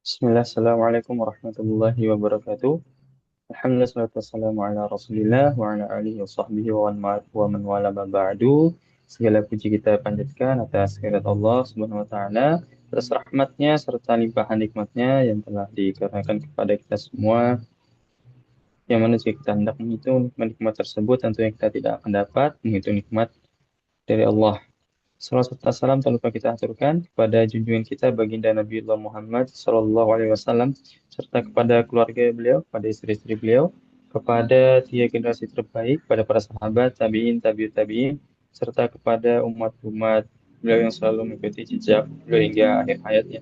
Bismillah, Assalamualaikum warahmatullahi wabarakatuh. Alhamdulillah, salatu wassalamu ala rasulillah wa ala alihi wa sahbihi wa man wala ma ba'du. Segala puji kita panjatkan atas kehadirat Allah subhanahu wa ta'ala, atas rahmatnya serta limpahan nikmatnya yang telah dikaruniakan kepada kita semua, yang mana jika kita hendak menghitung nikmat tersebut, tentunya kita tidak akan dapat menghitung nikmat dari Allah. Salawat serta salam tak lupa kita aturkan kepada junjungan kita baginda Nabiullah Muhammad Sallallahu Alaihi Wasallam, serta kepada keluarga beliau, kepada istri-istri beliau, kepada tiga generasi terbaik, kepada para sahabat, tabiin, tabiut tabiin, serta kepada umat-umat beliau yang selalu mengikuti jejak beliau hingga akhir hayatnya.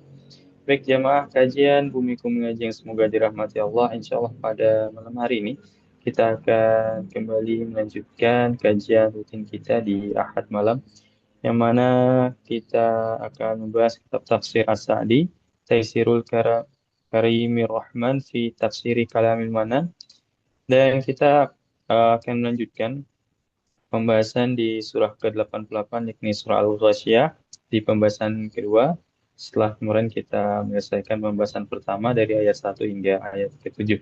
Baik jamaah kajian Bumiku Mengaji yang semoga dirahmati Allah, insya Allah pada malam hari ini kita akan kembali melanjutkan kajian rutin kita di Ahad malam, yang mana kita akan membahas kitab tafsir As-Sa'di, Taisirul Karimir Rahman fi Tafsiri Kalamil Manan, dan kita akan melanjutkan pembahasan di surah ke-88 yakni surah Al-Ghasyiyah di pembahasan kedua setelah kemarin kita menyelesaikan pembahasan pertama dari ayat 1 hingga ayat ke-7.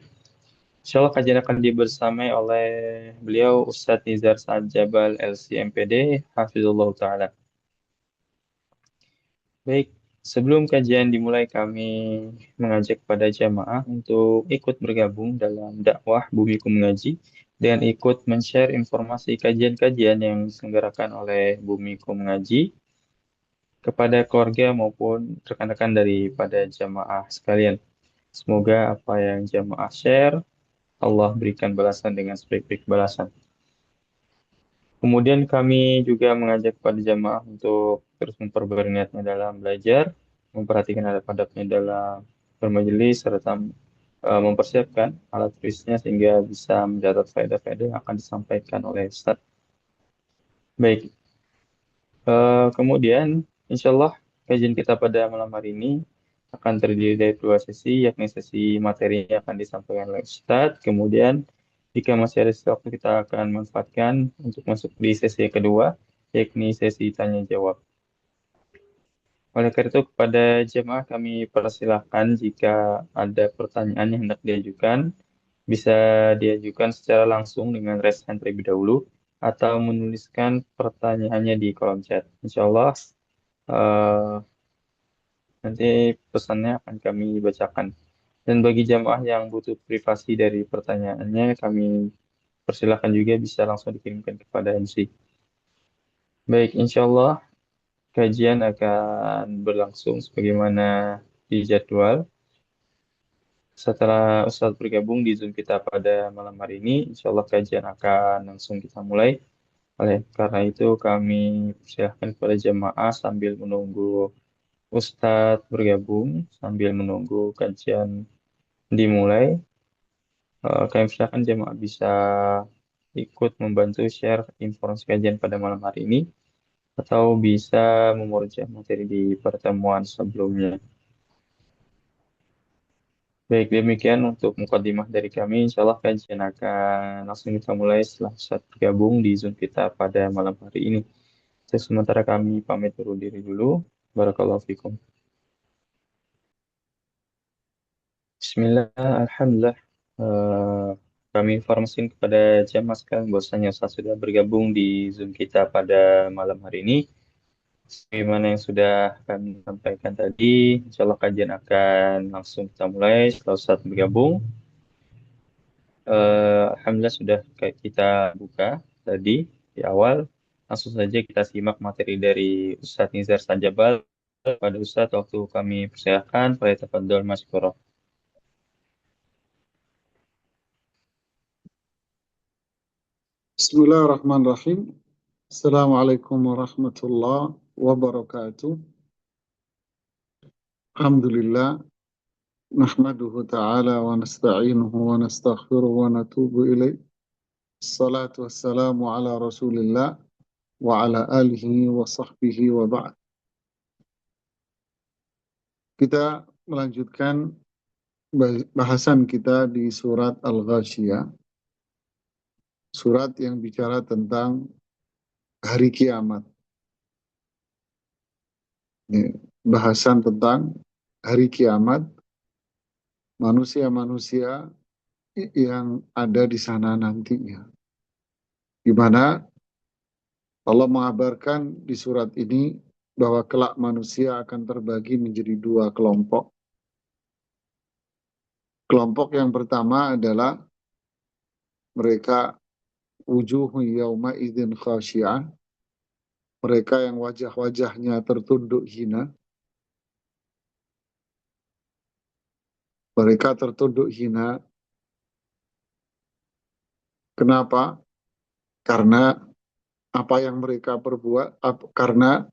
Insyaallah kajian akan dibersamai oleh beliau Ustadz Nizar Saad Jabal LCMPD Hafizullah Ta'ala. Baik, sebelum kajian dimulai, kami mengajak kepada jamaah untuk ikut bergabung dalam dakwah Bumiku Mengaji dan ikut men-share informasi kajian-kajian yang diselenggarakan oleh Bumiku Mengaji kepada keluarga maupun rekan-rekan daripada jamaah sekalian. Semoga apa yang jamaah share, Allah berikan balasan dengan sebaik-baik balasan. Kemudian kami juga mengajak kepada jamaah untuk terus memperbarui niatnya dalam belajar, memperhatikan adab-adabnya dalam bermajelis, serta mempersiapkan alat tulisnya sehingga bisa mencatat faedah-faedah yang akan disampaikan oleh Ustaz. Baik, kemudian insya Allah kajian kita pada malam hari ini akan terdiri dari dua sesi, yakni sesi materi yang akan disampaikan oleh Ustadz. Kemudian jika masih ada sisa waktu, kita akan manfaatkan untuk masuk di sesi kedua, yakni sesi tanya jawab. Oleh karena itu kepada jemaah kami persilahkan jika ada pertanyaan yang hendak diajukan, bisa diajukan secara langsung dengan raise hand terlebih dahulu atau menuliskan pertanyaannya di kolom chat. Insya Allah eh, nanti pesannya akan kami bacakan. Dan bagi jamaah yang butuh privasi dari pertanyaannya, kami persilahkan juga bisa langsung dikirimkan kepada MC. Baik, insya Allah kajian akan berlangsung sebagaimana dijadwal. Setelah Ustadz bergabung di Zoom kita pada malam hari ini, insya Allah kajian akan langsung kita mulai. Oleh karena itu, kami persilahkan kepada jamaah sambil menunggu Ustadz bergabung, sambil menunggu kajian dimulai. Kami persilahkan jemaah bisa ikut membantu share informasi kajian pada malam hari ini atau bisa memurojaah materi di pertemuan sebelumnya. Baik, demikian untuk mukadimah dari kami. Insya Allah kajian akan langsung kita mulai setelah saat bergabung di Zoom kita pada malam hari ini. Sementara kami pamit undur diri dulu. Barakallahu fikum. Bismillah, Alhamdulillah. Eh, Kami informasikan kepada jamaah sekalian bahwasanya Ustaz sudah bergabung di Zoom kita pada malam hari ini. Sebagaimana yang sudah kami sampaikan tadi, insya Allah kajian akan langsung kita mulai setelah Ustaz bergabung. Alhamdulillah sudah kita buka tadi di awal. Langsung saja kita simak materi dari Ustaz Nizar Sajabal. Pada Ustaz, waktu kami persilahkan, pada tafadhol masykurah. Bismillahirrahmanirrahim. Assalamualaikum warahmatullahi wabarakatuh. Alhamdulillah. Nahmaduhu ta'ala wa nasta'inuhu wa nastaghfiruhu wa natubu ilaih. Assalatu wassalamu ala rasulillah wa ala alihi wa sahbihi wa ba'd. Kita melanjutkan bahasan kita di surat Al-Ghasyiyah. Surat yang bicara tentang hari kiamat. Bahasan tentang hari kiamat manusia-manusia yang ada di sana nantinya. Di mana Allah mengabarkan di surat ini bahwa kelak manusia akan terbagi menjadi dua kelompok. Kelompok yang pertama adalah mereka wujuhu yauma idzin khasyi'ah, mereka yang wajah-wajahnya tertunduk hina. Mereka tertunduk hina. Kenapa? Karena apa yang mereka perbuat, karena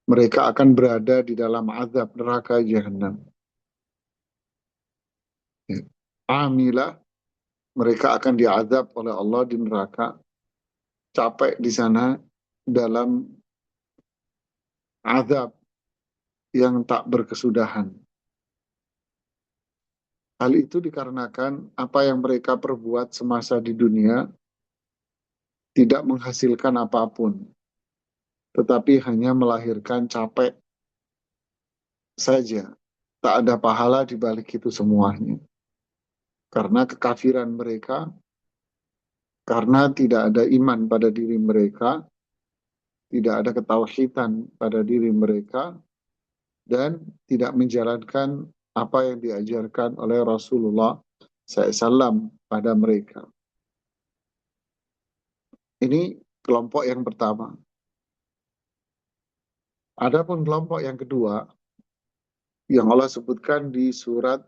mereka akan berada di dalam azab neraka jahanam. Ya. Amilah, mereka akan diazab oleh Allah di neraka. Capek di sana dalam azab yang tak berkesudahan. Hal itu dikarenakan apa yang mereka perbuat semasa di dunia tidak menghasilkan apapun, tetapi hanya melahirkan capek saja. Tak ada pahala di balik itu semuanya. Karena kekafiran mereka, karena tidak ada iman pada diri mereka, tidak ada ketauhidan pada diri mereka, dan tidak menjalankan apa yang diajarkan oleh Rasulullah SAW pada mereka. Ini kelompok yang pertama. Adapun kelompok yang kedua, yang Allah sebutkan di surat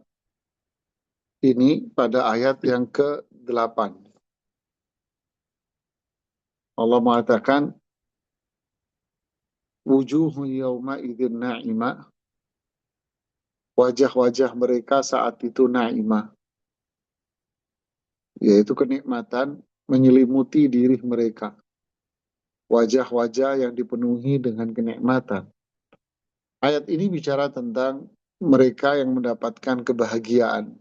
ini pada ayat yang ke-8. Allah mengatakan, wujuhu yawma idzin na'imah, wajah-wajah mereka saat itu na'imah, yaitu kenikmatan menyelimuti diri mereka. Wajah-wajah yang dipenuhi dengan kenikmatan. Ayat ini bicara tentang mereka yang mendapatkan kebahagiaan.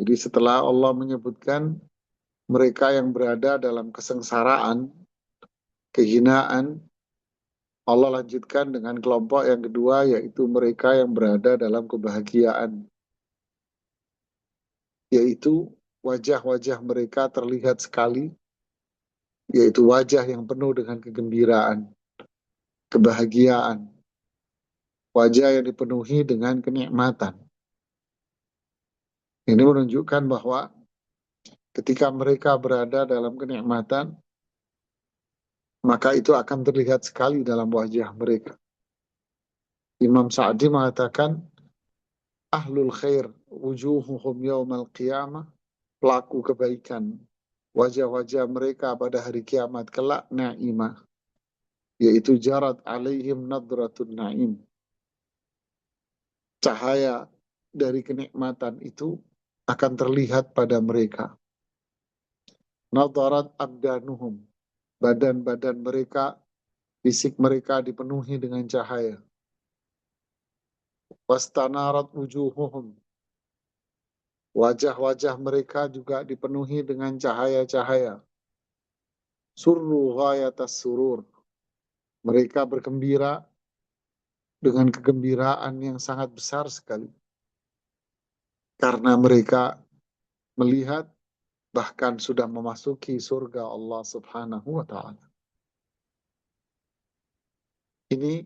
Jadi setelah Allah menyebutkan mereka yang berada dalam kesengsaraan, kehinaan, Allah lanjutkan dengan kelompok yang kedua, yaitu mereka yang berada dalam kebahagiaan. Yaitu wajah-wajah mereka terlihat sekali, yaitu wajah yang penuh dengan kegembiraan, kebahagiaan, wajah yang dipenuhi dengan kenikmatan. Ini menunjukkan bahwa ketika mereka berada dalam kenikmatan, maka itu akan terlihat sekali dalam wajah mereka. Imam Sa'di mengatakan, ahlul khair wujuhuhum yawmal qiyamah, pelaku kebaikan, wajah-wajah mereka pada hari kiamat kelak na'imah, yaitu jarat alaihim nadratun na'im. Cahaya dari kenikmatan itu akan terlihat pada mereka. Nadarat abdanuhum, badan-badan mereka, fisik mereka dipenuhi dengan cahaya. Wastanarat wujuhuhum, wajah-wajah mereka juga dipenuhi dengan cahaya-cahaya. Surru ghayatas surur, mereka bergembira dengan kegembiraan yang sangat besar sekali. Karena mereka melihat bahkan sudah memasuki surga Allah Subhanahu wa Ta'ala. Ini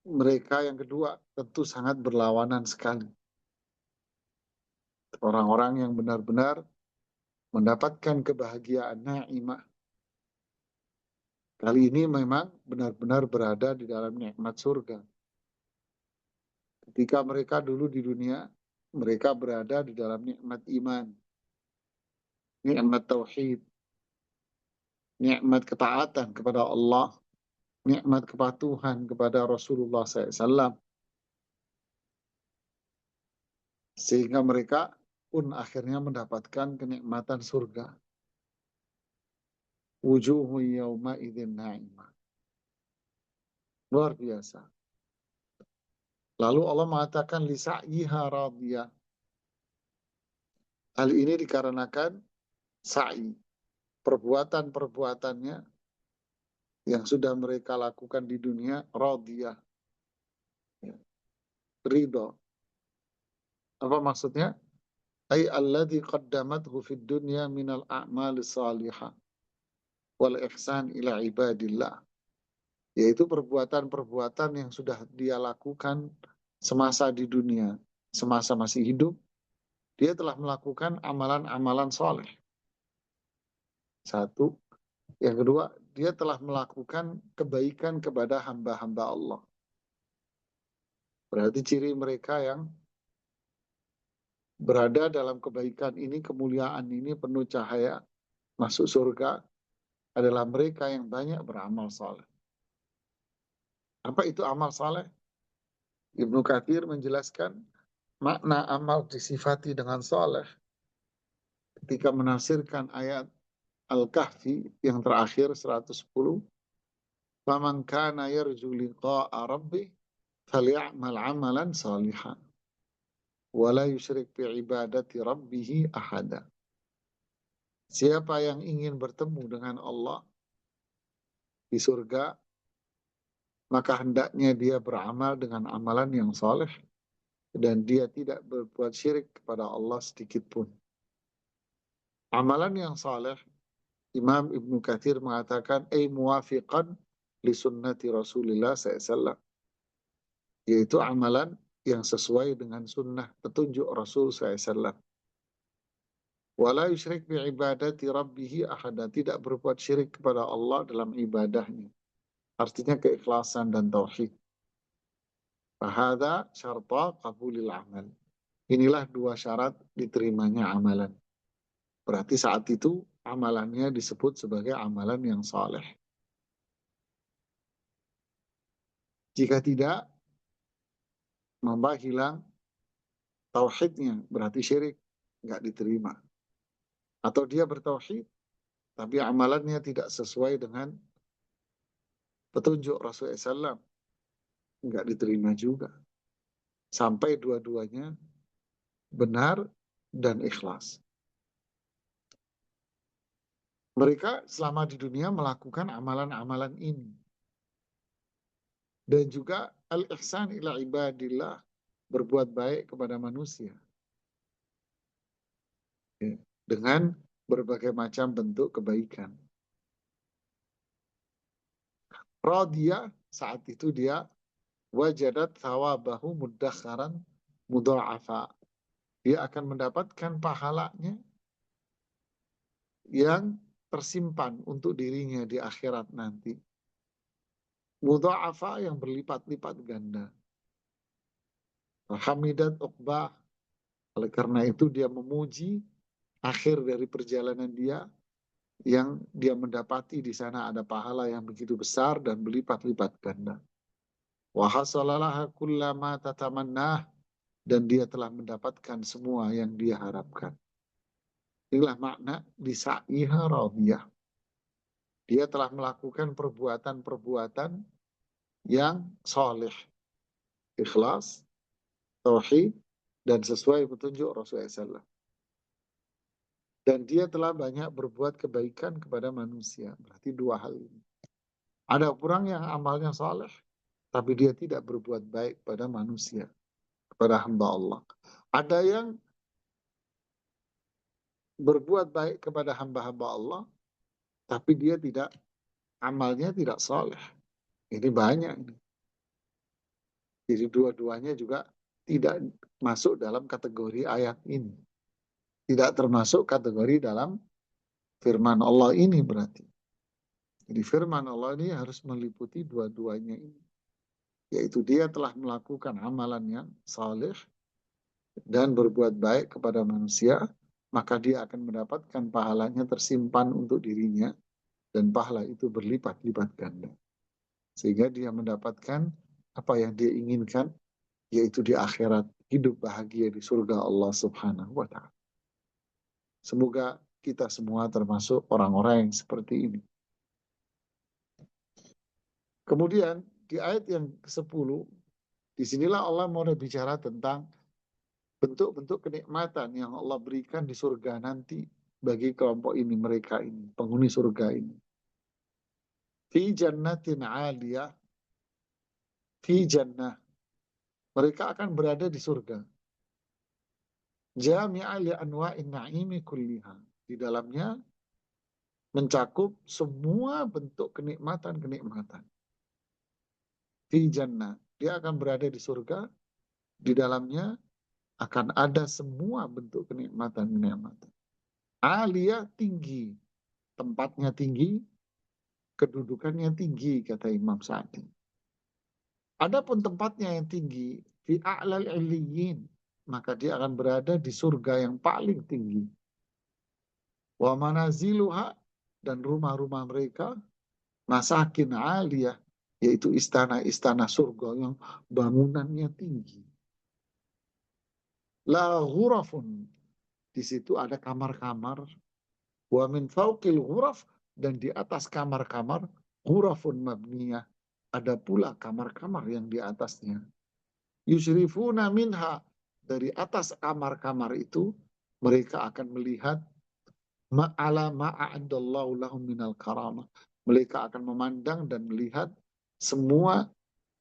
mereka yang kedua tentu sangat berlawanan sekali. Orang-orang yang benar-benar mendapatkan kebahagiaan na'imah. Kali ini memang benar-benar berada di dalam nikmat surga. Ketika mereka dulu di dunia, mereka berada di dalam nikmat iman, nikmat tauhid, nikmat ketaatan kepada Allah, nikmat kepatuhan kepada Rasulullah SAW. Sehingga mereka pun akhirnya mendapatkan kenikmatan surga. Wujuhu yawma idzin na'imah. Luar biasa. Lalu Allah mengatakan lisa'yiha radiyah. Hal ini dikarenakan sa'i, perbuatan-perbuatannya yang sudah mereka lakukan di dunia radiyah, ridho. Apa maksudnya? Ay alladhi qaddamathu fid dunya minal a'mali salihah wal ihsan ila ibadillah. Yaitu perbuatan-perbuatan yang sudah dia lakukan semasa di dunia, semasa masih hidup, dia telah melakukan amalan-amalan soleh. Satu. Yang kedua, dia telah melakukan kebaikan kepada hamba-hamba Allah. Berarti ciri mereka yang berada dalam kebaikan ini, kemuliaan ini, penuh cahaya, masuk surga, adalah mereka yang banyak beramal soleh. Apa itu amal soleh? Ibnu Katsir menjelaskan makna amal disifati dengan soleh ketika menafsirkan ayat Al-Kahfi yang terakhir 110. Faman kana yarju liqa'a rabbih faly'amal 'amalan salihan wa la yusyrik bi ibadati rabbih ahada. Siapa yang ingin bertemu dengan Allah di surga, maka hendaknya dia beramal dengan amalan yang saleh dan dia tidak berbuat syirik kepada Allah sedikit pun. Amalan yang saleh, Imam Ibnu Katsir mengatakan ay muwafiqan li sunnati Rasulillah SAW, yaitu amalan yang sesuai dengan sunnah petunjuk Rasul SAW. Wala yusyrik bi ibadati rabbih ahada, tidak berbuat syirik kepada Allah dalam ibadahnya. Artinya keikhlasan dan tauhid. Fahada syarta qabulil amal. Inilah dua syarat diterimanya amalan. Berarti saat itu amalannya disebut sebagai amalan yang saleh. Jika tidak, maka hilang tauhidnya, berarti syirik, nggak diterima. Atau dia bertauhid, tapi amalannya tidak sesuai dengan petunjuk Rasulullah SAW, nggak diterima juga. Sampai dua-duanya benar dan ikhlas. Mereka selama di dunia melakukan amalan-amalan ini. Dan juga al-ihsan ila ibadillah, berbuat baik kepada manusia. Dengan berbagai macam bentuk kebaikan. Radiyah, saat itu dia wajadat thawabahu muddakharan mudha'afa. Dia akan mendapatkan pahalanya yang tersimpan untuk dirinya di akhirat nanti. Mudha'afa yang berlipat-lipat ganda. Hamidat uqbah. Oleh karena itu dia memuji akhir dari perjalanan dia, yang dia mendapati di sana ada pahala yang begitu besar dan berlipat-lipat ganda. Wa hasalalaha kullama tatamannah, dan dia telah mendapatkan semua yang dia harapkan. Inilah makna bisa'iha radiyah. Dia telah melakukan perbuatan-perbuatan yang soleh, ikhlas, tauhid, dan sesuai petunjuk Rasulullah SAW. Dan dia telah banyak berbuat kebaikan kepada manusia. Berarti dua hal ini. Ada orang yang amalnya soleh, tapi dia tidak berbuat baik pada manusia, kepada hamba Allah. Ada yang berbuat baik kepada hamba-hamba Allah, tapi dia tidak, amalnya tidak soleh. Ini banyak ini. Jadi dua-duanya juga tidak masuk dalam kategori ayat ini. Tidak termasuk kategori dalam firman Allah ini berarti. Jadi firman Allah ini harus meliputi dua-duanya ini. Yaitu dia telah melakukan amalan yang saleh dan berbuat baik kepada manusia, maka dia akan mendapatkan pahalanya tersimpan untuk dirinya, dan pahala itu berlipat-lipat ganda. Sehingga dia mendapatkan apa yang dia inginkan, yaitu di akhirat, hidup bahagia di surga Allah Subhanahu wa Ta'ala. Semoga kita semua termasuk orang-orang yang seperti ini. Kemudian di ayat yang ke-10, disinilah Allah mau bicara tentang bentuk-bentuk kenikmatan yang Allah berikan di surga nanti bagi kelompok ini, mereka ini, penghuni surga ini. Fi jannatin aliyah, fi jannah. Mereka akan berada di surga. jami'a li anwa'in na'imi kulliha. Di dalamnya mencakup semua bentuk kenikmatan-kenikmatan. Fi jannah. Dia akan berada di surga, di dalamnya akan ada semua bentuk kenikmatan-kenikmatan. Aliyah tinggi, tempatnya tinggi, kedudukannya tinggi, kata Imam Sa'di. Adapun tempatnya yang tinggi, fi a'lal illiyin, maka dia akan berada di surga yang paling tinggi. Wa manaziluha, dan rumah-rumah mereka, masakin aliyah, yaitu istana-istana surga yang bangunannya tinggi. La ghurafun, di situ ada kamar-kamar. Wa min fauqil ghuraf, dan di atas kamar-kamar, ghurafun mabniyah, ada pula kamar-kamar yang di atasnya. Yusrifuna minha, dari atas kamar-kamar itu mereka akan melihat ma'ala ma'a'adallahu lahum minal karamah. Mereka akan memandang dan melihat semua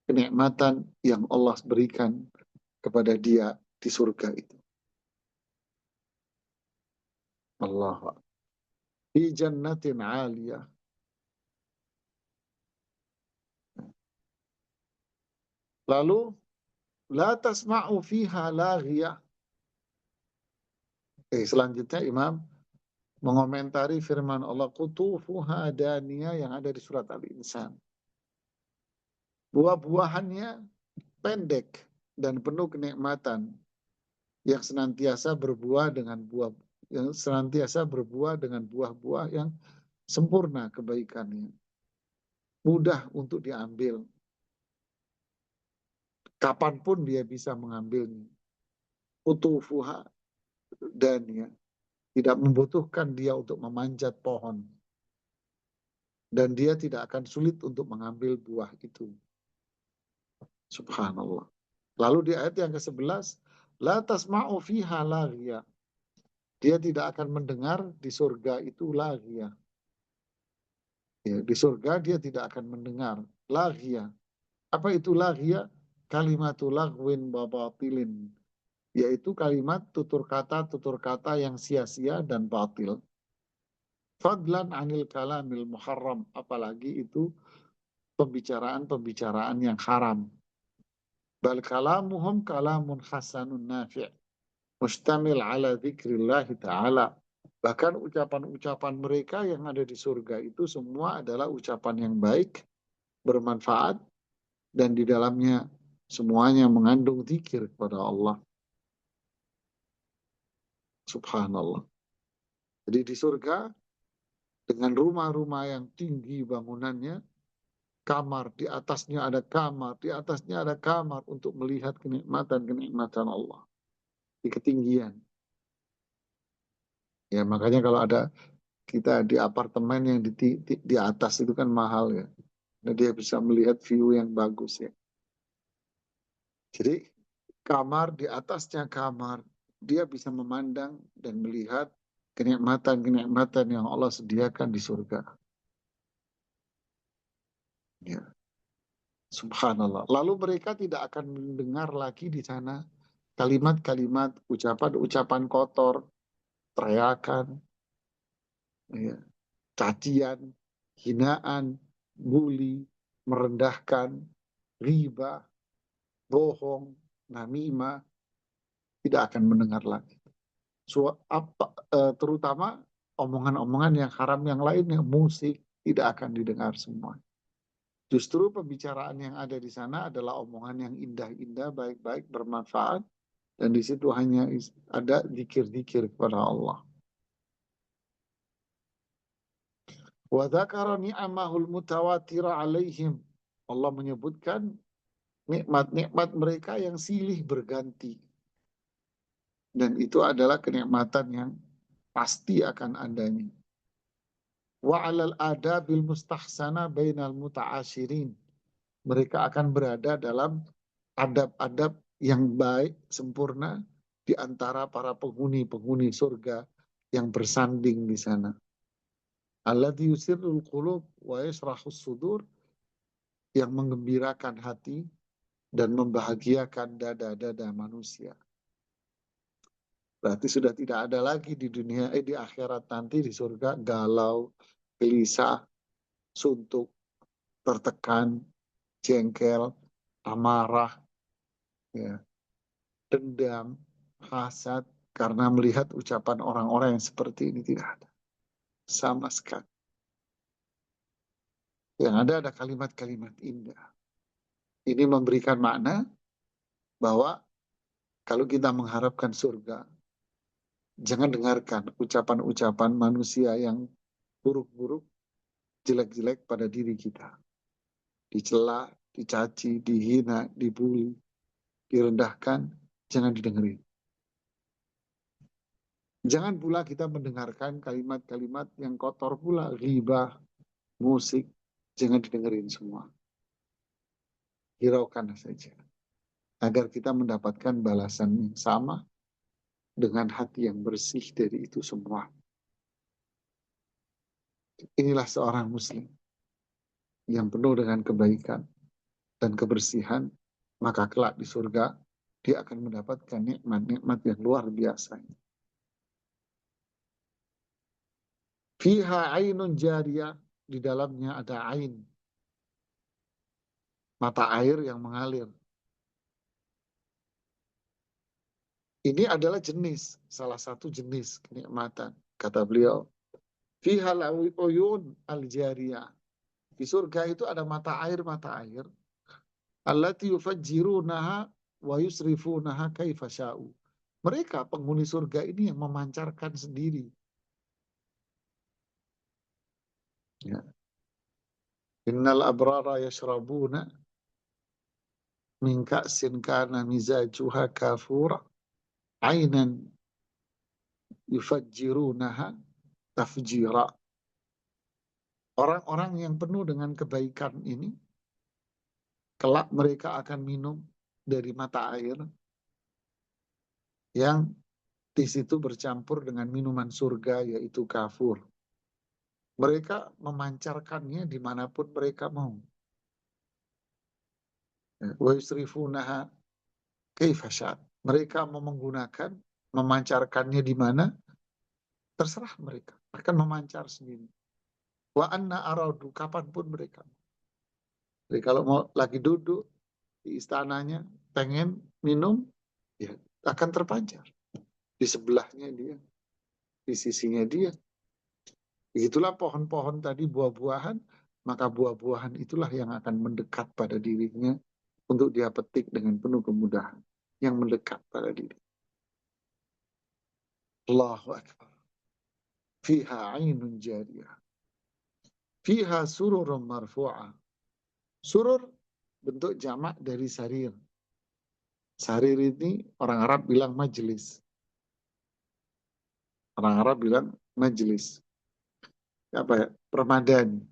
kenikmatan yang Allah berikan kepada dia di surga itu. Allah. Fi jannatin 'aliyah. Lalu la tasma'u fiha laghiyah. Selanjutnya Imam mengomentari firman Allah qutufuha daniyah yang ada di surat Al-Insan. Buah-buahannya pendek dan penuh kenikmatan, yang senantiasa berbuah dengan buah-buah yang sempurna kebaikannya, mudah untuk diambil, kapanpun dia bisa mengambilnya. Qutufuha daniyah, tidak membutuhkan dia untuk memanjat pohon, dan dia tidak akan sulit untuk mengambil buah itu. Subhanallah. Lalu di ayat yang ke-11, la tasma'u fiha laghiyah. Dia tidak akan mendengar di surga itu laghiyah. Ya, di surga dia tidak akan mendengar laghiyah. Apa itu laghiyah? Kalimatul laghwin wa batilin, yaitu kalimat tutur kata yang sia-sia dan batil. Fadlan anil kalamil muharram, apalagi itu pembicaraan-pembicaraan yang haram. Bal kalamuhum kalamun hasanun nafi', mustamil ala dzikrillah ta'ala. Bahkan ucapan-ucapan mereka yang ada di surga itu semua adalah ucapan yang baik, bermanfaat, dan di dalamnya semuanya mengandung zikir kepada Allah. Subhanallah. Jadi di surga, dengan rumah-rumah yang tinggi bangunannya, kamar, di atasnya ada kamar, di atasnya ada kamar untuk melihat kenikmatan-kenikmatan Allah di ketinggian. Ya, makanya kalau ada kita di apartemen yang di atas itu kan mahal ya. Dan dia bisa melihat view yang bagus ya. Jadi kamar, di atasnya kamar, dia bisa memandang dan melihat kenikmatan-kenikmatan yang Allah sediakan di surga. Ya. Subhanallah. Lalu mereka tidak akan mendengar lagi di sana kalimat-kalimat, ucapan-ucapan kotor, teriakan, ya, cacian, hinaan, bully, merendahkan, riba, bohong, namimah, tidak akan mendengar lagi. Terutama omongan-omongan yang haram yang lainnya, musik, tidak akan didengar semua. Justru pembicaraan yang ada di sana adalah omongan yang indah-indah, baik-baik, bermanfaat, dan di situ hanya ada zikir-zikir kepada Allah. Wa dzakara ni'amahul mutawatira alaihim. Allah menyebutkan nikmat-nikmat mereka yang silih berganti. Dan itu adalah kenikmatan yang pasti akan adanya. Wa 'alal adabil mustahsana bainal muta'asyirin. Mereka akan berada dalam adab-adab yang baik, sempurna di antara para penghuni-penghuni surga yang bersanding di sana. Alladzi yusirrul qulub wa yasrahus sudur, yang menggembirakan hati dan membahagiakan dada-dada manusia. Berarti sudah tidak ada lagi di dunia, di akhirat nanti di surga galau, gelisah, suntuk, tertekan, jengkel, amarah, ya, dendam, hasad, karena melihat ucapan orang-orang yang seperti ini tidak ada. Sama sekali. Yang ada kalimat-kalimat indah. Ini memberikan makna bahwa kalau kita mengharapkan surga, jangan dengarkan ucapan-ucapan manusia yang buruk-buruk, jelek-jelek pada diri kita. Dicela, dicaci, dihina, dibully, direndahkan, jangan didengerin. Jangan pula kita mendengarkan kalimat-kalimat yang kotor pula, ghibah, musik, jangan didengerin semua. Hiraukan saja. Agar kita mendapatkan balasan yang sama dengan hati yang bersih dari itu semua. Inilah seorang muslim yang penuh dengan kebaikan dan kebersihan, maka kelak di surga dia akan mendapatkan nikmat-nikmat yang luar biasa. Fiha ainun jariyah, di dalamnya ada ain, mata air yang mengalir. Ini adalah jenis, salah satu jenis kenikmatan. Kata beliau, fiha uyun al-jariyah. Di surga itu ada mata air allati yufajjirunaha wa yusrifunaha kaifa sya'u. Mereka penghuni surga ini yang memancarkan sendiri. Ya. Innal abrara yashrabuna min ka'sin kana mizajuha kafura ainan yufajjirunaha tafjira. Orang-orang yang penuh dengan kebaikan ini, kelak mereka akan minum dari mata air yang di situ bercampur dengan minuman surga, yaitu kafur. Mereka memancarkannya dimanapun mereka mau. Wa yusrifunaha kaifa syaa'. Mereka mau menggunakan, memancarkannya di mana, terserah mereka. Akan memancar sendiri. Wa anna aradu, kapanpun mereka. Jadi kalau mau lagi duduk di istananya, pengen minum, ya akan terpancar. Di sebelahnya dia, di sisinya dia. Begitulah pohon-pohon tadi, buah-buahan, maka buah-buahan itulah yang akan mendekat pada dirinya untuk dia petik dengan penuh kemudahan. Yang mendekat pada diri. Allahu Akbar. Fiha ainun jariyah. Fiha sururun marfu'ah. Surur bentuk jamak dari sarir. Sarir ini orang Arab bilang majelis. Orang Arab bilang majelis. Apa ya? Permadani.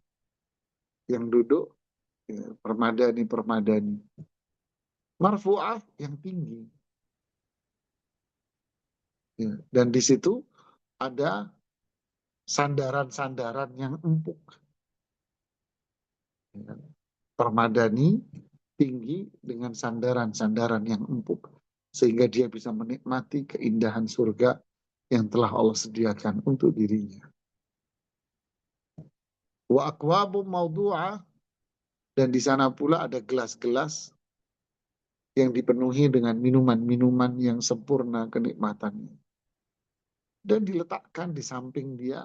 Yang duduk, ya, permadani. Marfu'ah yang tinggi. Ya, dan di situ ada sandaran-sandaran yang empuk. Ya, permadani tinggi dengan sandaran-sandaran yang empuk. Sehingga dia bisa menikmati keindahan surga yang telah Allah sediakan untuk dirinya. Wa akwabum mawdu'ah, dan di sana pula ada gelas-gelas yang dipenuhi dengan minuman-minuman yang sempurna kenikmatannya. Dan diletakkan di samping dia,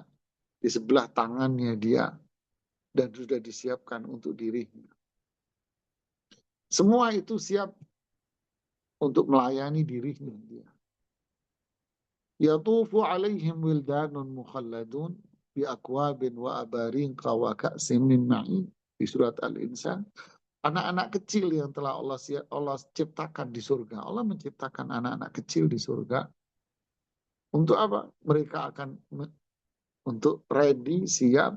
di sebelah tangannya dia, dan sudah disiapkan untuk dirinya. Semua itu siap untuk melayani dirinya dia. Yatufu alaihim wildanun mukhalladun bi akwabin wa abarinqa wa ka'sim min ma'in, di surat Al-Insan. Anak-anak kecil yang telah Allah ciptakan di surga. Allah menciptakan anak-anak kecil di surga. Untuk apa? Mereka akan untuk ready, siap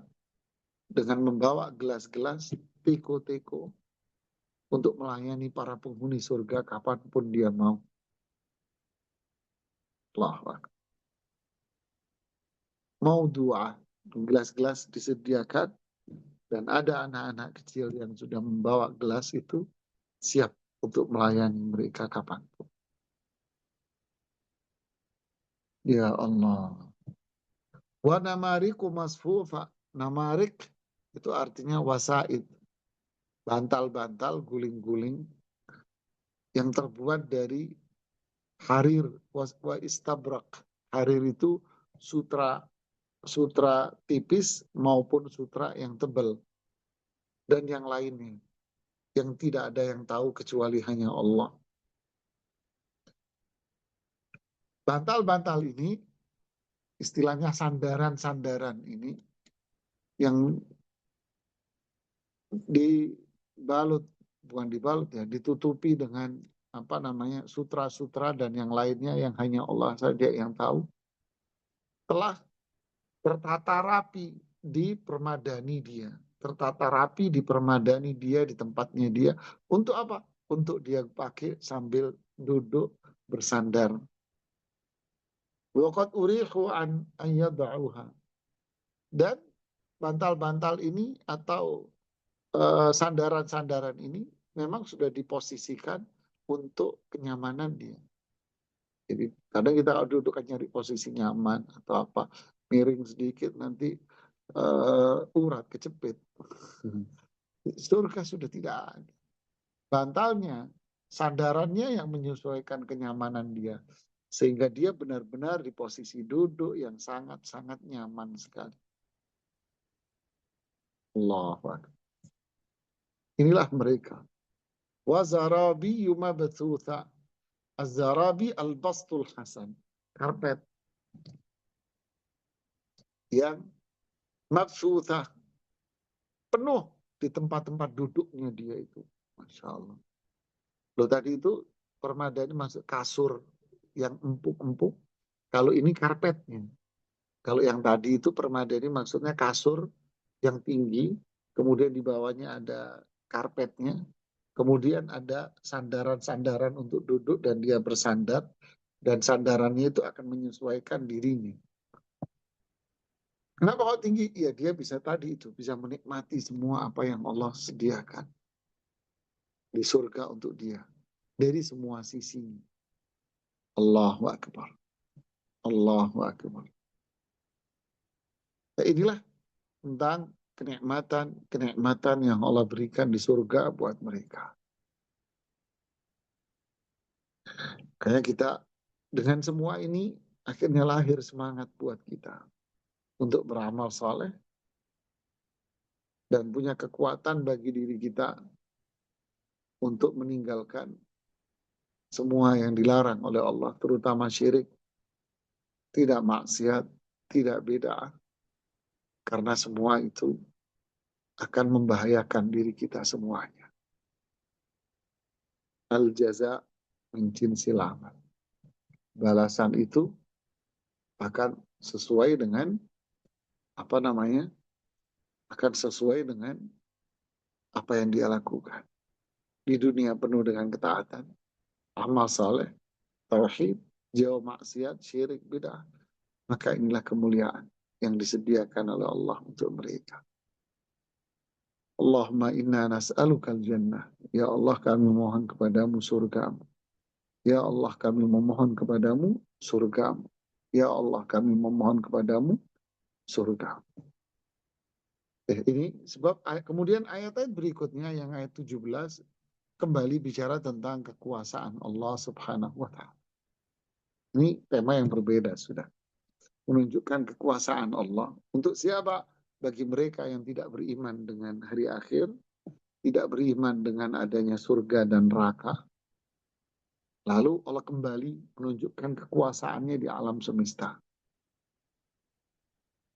dengan membawa gelas-gelas, teko-teko untuk melayani para penghuni surga kapanpun dia mau. Allah. Mau doa, gelas-gelas disediakan, dan ada anak-anak kecil yang sudah membawa gelas itu siap untuk melayani mereka kapanpun. Ya Allah. Wa namariku masfufa. Namarik itu artinya wasaid. Bantal-bantal, guling-guling yang terbuat dari harir wa istabrak. Harir itu sutra sutra tipis maupun sutra yang tebal dan yang lainnya yang tidak ada yang tahu kecuali hanya Allah. Bantal-bantal ini istilahnya sandaran-sandaran ini yang dibalut, bukan dibalut ya, ditutupi dengan apa namanya sutra-sutra dan yang lainnya yang hanya Allah saja yang tahu, telah tertata rapi di permadani dia, tertata rapi di permadani dia, di tempatnya dia. Untuk apa? Untuk dia pakai sambil duduk bersandar. Waqad urihu an ayyada'uha. Dan bantal-bantal ini atau sandaran-sandaran ini memang sudah diposisikan untuk kenyamanan dia. Jadi kadang kita kalau duduk kan nyari posisi nyaman atau apa, miring sedikit nanti urat kecepit. Surga sudah tidak ada. Bantalnya, sandarannya yang menyesuaikan kenyamanan dia. Sehingga dia benar-benar di posisi duduk yang sangat-sangat nyaman sekali. Allahu Akbar. Inilah mereka. Wazarabi yumabthutha. Az-zarabi al-bastul hasan. Karpet yang mabthutha. Penuh di tempat-tempat duduknya dia itu. Masya Allah. Loh tadi itu permadani masuk kasur yang empuk-empuk. Kalau ini karpetnya. Kalau yang tadi itu permadani maksudnya kasur yang tinggi. Kemudian di bawahnya ada karpetnya. Kemudian ada sandaran-sandaran untuk duduk dan dia bersandar. Dan sandarannya itu akan menyesuaikan dirinya. Kenapa kok tinggi? Ya dia bisa tadi itu. Bisa menikmati semua apa yang Allah sediakan di surga untuk dia. Dari semua sisi. Allahu Akbar. Allahu Akbar. Nah, inilah tentang kenikmatan yang Allah berikan di surga buat mereka. Kayak kita dengan semua ini akhirnya lahir semangat buat kita untuk beramal saleh dan punya kekuatan bagi diri kita untuk meninggalkan semua yang dilarang oleh Allah, terutama syirik, tidak maksiat, tidak bid'ah, karena semua itu akan membahayakan diri kita semuanya. Al-jaza min jinsil amal. Balasan itu akan sesuai dengan apa namanya? Akan sesuai dengan apa yang dia lakukan. Di dunia penuh dengan ketaatan, amal saleh, tauhid, jauh maksiat, syirik, bid'ah. Maka inilah kemuliaan yang disediakan oleh Allah untuk mereka. Allahumma inna nas'alukal jannah. Ya Allah kami mohon kepadamu surgamu. Ya Allah kami memohon kepadamu surgamu. Ya Allah kami memohon kepadamu surgamu. Ini sebab kemudian ayat-ayat berikutnya yang ayat 17 kembali bicara tentang kekuasaan Allah Subhanahu wa taala. Ini tema yang berbeda sudah. Menunjukkan kekuasaan Allah. Untuk siapa? Bagi mereka yang tidak beriman dengan hari akhir, tidak beriman dengan adanya surga dan neraka. Lalu Allah kembali menunjukkan kekuasaannya di alam semesta.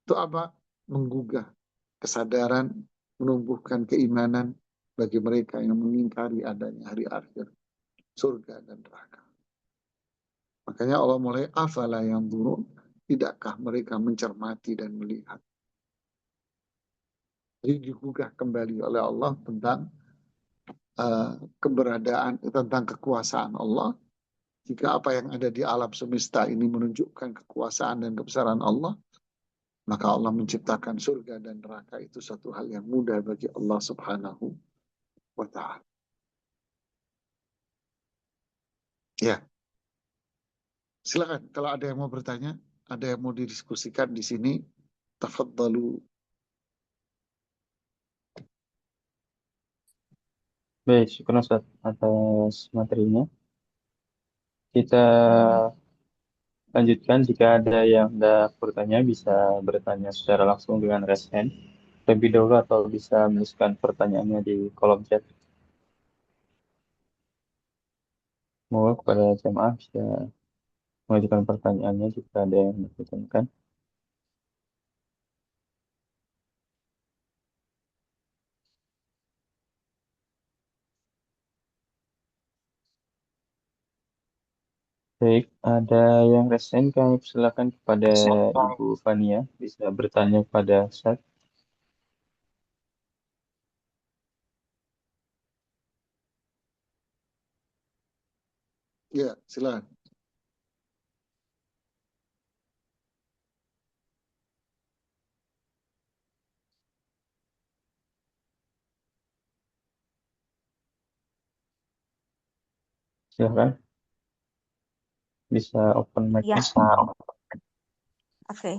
Itu apa? Menggugah kesadaran, menumbuhkan keimanan bagi mereka yang mengingkari adanya hari akhir, surga dan neraka. Makanya Allah mulai afala yang buruk, tidakkah mereka mencermati dan melihat. Jadi digugah kembali oleh Allah tentang keberadaan, tentang kekuasaan Allah. Jika apa yang ada di alam semesta ini menunjukkan kekuasaan dan kebesaran Allah, maka Allah menciptakan surga dan neraka itu satu hal yang mudah bagi Allah Subhanahu wa ta'ala. Ya, Silakan, kalau ada yang mau bertanya, ada yang mau didiskusikan di sini, tafadhalu. Baik, syukur Ustaz atas materinya. Kita lanjutkan, jika ada yang hendak bertanya bisa bertanya secara langsung dengan raise hand terlebih dahulu atau bisa menuliskan pertanyaannya di kolom chat. Semoga kepada jemaah bisa mengajukan pertanyaannya jika ada yang hendak ditanyakan. Baik, ada yang raise hand, kami persilakan kepada Ibu Fania bisa bertanya kepada Ustaz. Ya, silakan. Silakan, bisa open Ya, mic-nya. oke.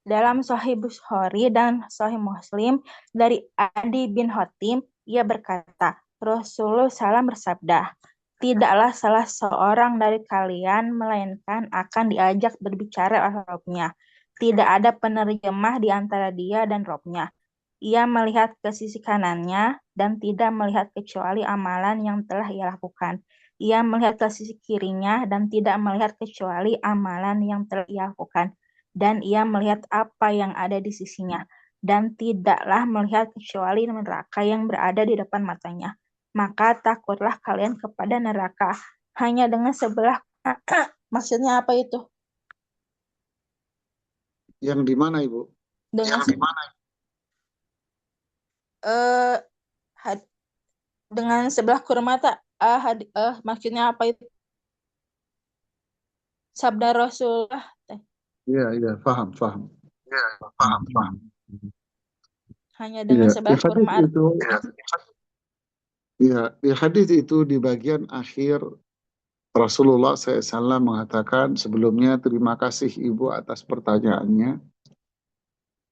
Dalam Sahih Bukhari dan Sahih Muslim dari Adi bin Hatim, ia berkata, Rasulullah SAW bersabda, tidaklah salah seorang dari kalian melainkan akan diajak berbicara oleh Robnya. Tidak ada penerjemah di antara dia dan Robnya. Ia melihat ke sisi kanannya dan tidak melihat kecuali amalan yang telah ia lakukan. Ia melihat ke sisi kirinya dan tidak melihat kecuali amalan yang telah ia lakukan. Dan ia melihat apa yang ada di sisinya. Dan tidaklah melihat kecuali neraka yang berada di depan matanya. Maka takutlah kalian kepada neraka. Hanya dengan sebelah maksudnya apa itu? Yang di mana, Ibu? Dengan Yang di mana? eh had- dengan sebelah kurma tak? Maksudnya apa itu? Sabda Rasulullah. Iya, iya, paham, paham. Ya, paham, paham. Hanya Iya, dengan di sebelah hadis kurma. itu, ya, di hadis itu di bagian akhir Rasulullah SAW mengatakan sebelumnya terima kasih Ibu atas pertanyaannya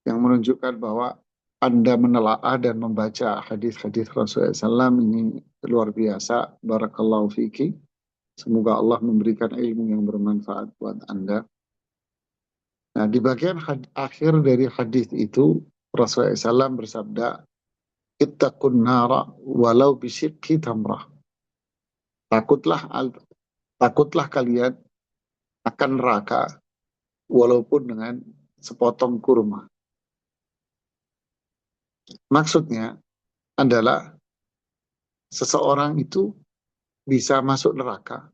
yang menunjukkan bahwa Anda menelaah dan membaca hadis-hadis Rasulullah SAW ini luar biasa. Barakallahu fiki. Semoga Allah memberikan ilmu yang bermanfaat buat Anda. Nah, di bagian akhir dari hadis itu Rasulullah SAW bersabda, "Ittaqun nara walau bisyikki tamrah." Takutlah takutlah kalian akan neraka walaupun dengan sepotong kurma. Maksudnya adalah seseorang itu bisa masuk neraka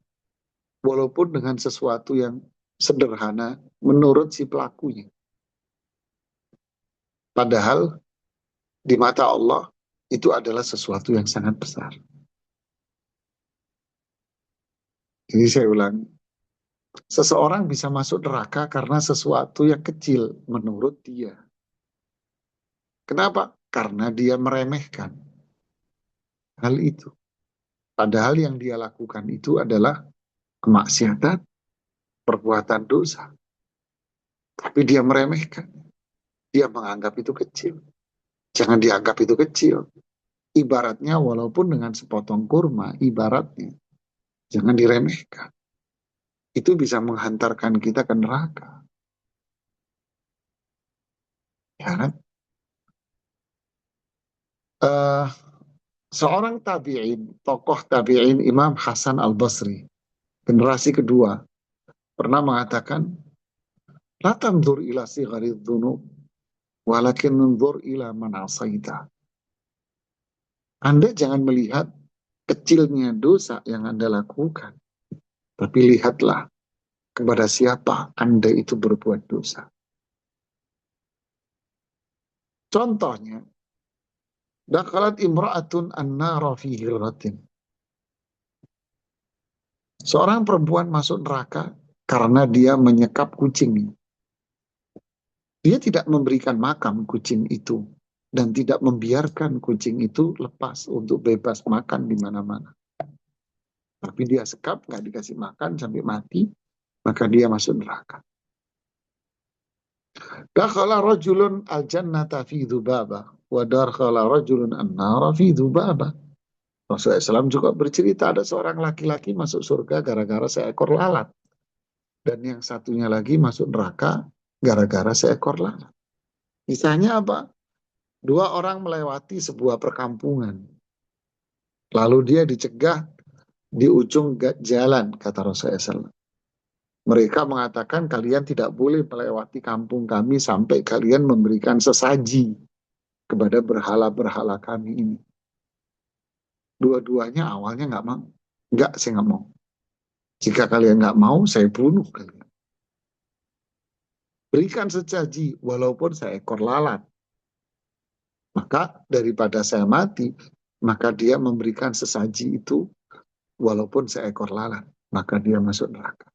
walaupun dengan sesuatu yang sederhana menurut si pelakunya. Padahal di mata Allah itu adalah sesuatu yang sangat besar. Jadi saya ulangi, seseorang bisa masuk neraka karena sesuatu yang kecil menurut dia. Kenapa? Karena dia meremehkan hal itu. Padahal yang dia lakukan itu adalah kemaksiatan, perbuatan dosa. Tapi dia meremehkan. Dia menganggap itu kecil. Jangan dianggap itu kecil. Ibaratnya walaupun dengan sepotong kurma, ibaratnya. Jangan diremehkan. Itu bisa menghantarkan kita ke neraka. Ya kan? Uh, Seorang tabi'in, tokoh tabi'in Imam Hasan al-Basri, generasi kedua, pernah mengatakan, La tanzur ila sigari dhunub, walakin nunzur ila man asaita. Anda jangan melihat kecilnya dosa yang Anda lakukan, tapi lihatlah kepada siapa Anda itu berbuat dosa. Contohnya, dakhalat imra'atun an-nara fi hirratin. Seorang perempuan masuk neraka karena dia menyekap kucing. Dia tidak memberikan makan kucing itu dan tidak membiarkan kucing itu lepas untuk bebas makan di mana-mana. Tapi dia sekap, nggak dikasih makan sampai mati. maka dia masuk neraka. Dakhala rajulun al-jannata fi dzubabah wa dakhala rajulun an-nara fi dzubabah. Rasulullah SAW juga bercerita ada seorang laki-laki masuk surga gara-gara seekor lalat. Dan yang satunya lagi masuk neraka gara-gara seekor lalat. Kisahnya apa? Dua orang melewati sebuah perkampungan. Lalu dia dicegah di ujung jalan, kata Rasulullah SAW. Mereka mengatakan kalian tidak boleh melewati kampung kami sampai kalian memberikan sesaji kepada berhala-berhala kami ini. Dua-duanya awalnya nggak mau. Nggak, saya nggak mau. Jika kalian nggak mau, saya bunuh kalian. Berikan sesaji walaupun seekor lalat. Maka daripada saya mati, maka dia memberikan sesaji itu walaupun seekor lalat. Maka dia masuk neraka.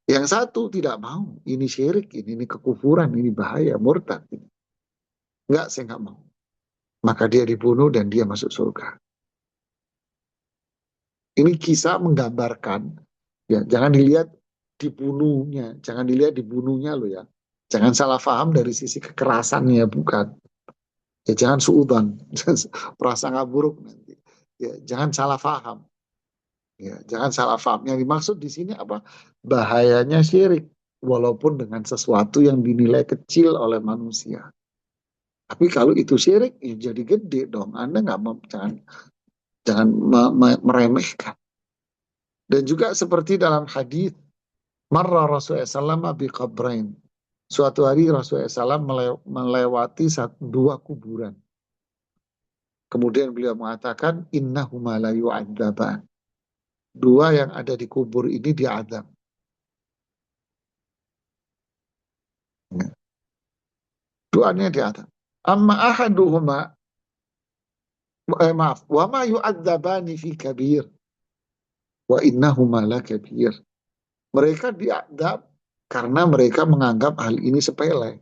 Yang satu tidak mau. Ini syirik, ini kekufuran, ini bahaya, murtad. Enggak, saya nggak mau. Maka dia dibunuh dan dia masuk surga. Ini kisah menggambarkan, ya jangan dilihat dibunuhnya, jangan dilihat dibunuhnya loh ya. Jangan salah paham dari sisi kekerasannya, bukan. Ya jangan suudzon, prasangka buruk nanti. Ya jangan salah paham. Ya jangan salah paham. Yang dimaksud di sini apa? Bahayanya syirik, walaupun dengan sesuatu yang dinilai kecil oleh manusia. Tapi kalau itu syirik, ya jadi gede dong. Anda nggak mau, jangan meremehkan. Dan juga seperti dalam hadis, marra Rasulullah SAW bi qabrain. Suatu hari Rasulullah SAW melewati dua kuburan. Kemudian beliau mengatakan, innahuma la yu'adzaban. Dua yang ada di kubur ini diadab. Duanya diadab. Amma ahaduhuma, maaf, wa ma yu'adzabani fi kabir. Wa innahuma la kabir. Mereka diadab karena mereka menganggap hal ini sepele.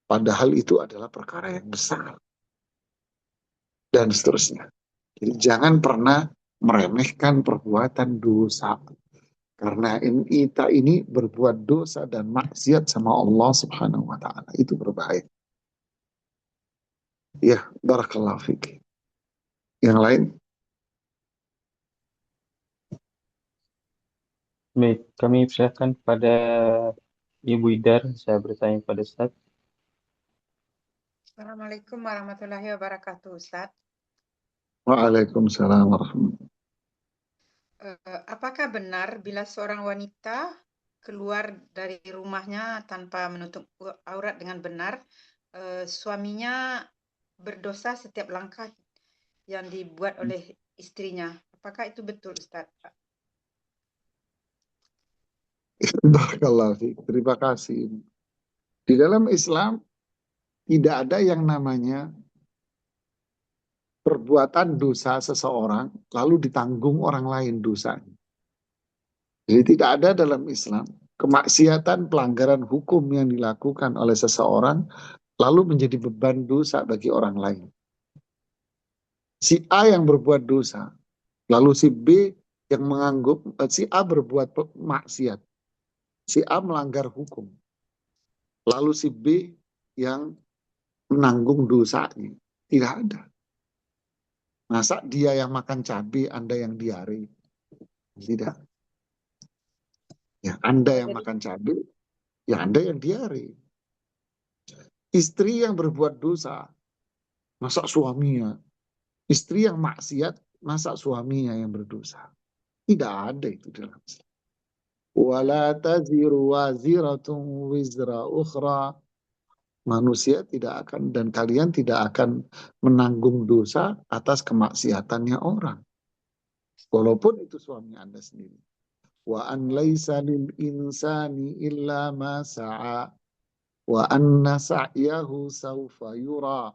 Padahal itu adalah perkara yang besar. Dan seterusnya. Jadi jangan pernah meremehkan perbuatan dosa. Karena kita ini berbuat dosa dan maksiat sama Allah Subhanahu wa Ta'ala. Itu berbahaya. Ya, barakallahu fiik. Yang lain? Baik, kami persilakan kepada Ibu Idar. Saya bertanya kepada Ustaz. Assalamualaikum warahmatullahi wabarakatuh, Ustaz. Waalaikumsalam warahmatullahi wabarakatuh. Apakah benar bila seorang wanita keluar dari rumahnya tanpa menutup aurat dengan benar, suaminya berdosa setiap langkah yang dibuat oleh istrinya? Apakah itu betul, Ustaz? Barakallahu fiik. Terima kasih. Di dalam Islam tidak ada yang namanya perbuatan dosa seseorang lalu ditanggung orang lain dosanya. Jadi tidak ada dalam Islam kemaksiatan pelanggaran hukum yang dilakukan oleh seseorang lalu menjadi beban dosa bagi orang lain. Si A yang berbuat dosa, lalu si B yang menganggap si A berbuat maksiat, si A melanggar hukum, lalu si B yang menanggung dosanya. Tidak ada. Masa dia yang makan cabai, Anda yang diare? Tidak. Ya, Anda yang makan cabai, ya Anda yang diare. Istri yang berbuat dosa, masa suaminya? Istri yang maksiat, masa suaminya yang berdosa? Tidak ada itu dalam Islam. Wala taziru waziratun wizra ukhra. Manusia tidak akan dan kalian tidak akan menanggung dosa atas kemaksiatannya orang. Walaupun itu suami Anda sendiri. Wa an laisa lil insani illa ma sa'a wa anna sa'yahu sawfa yura.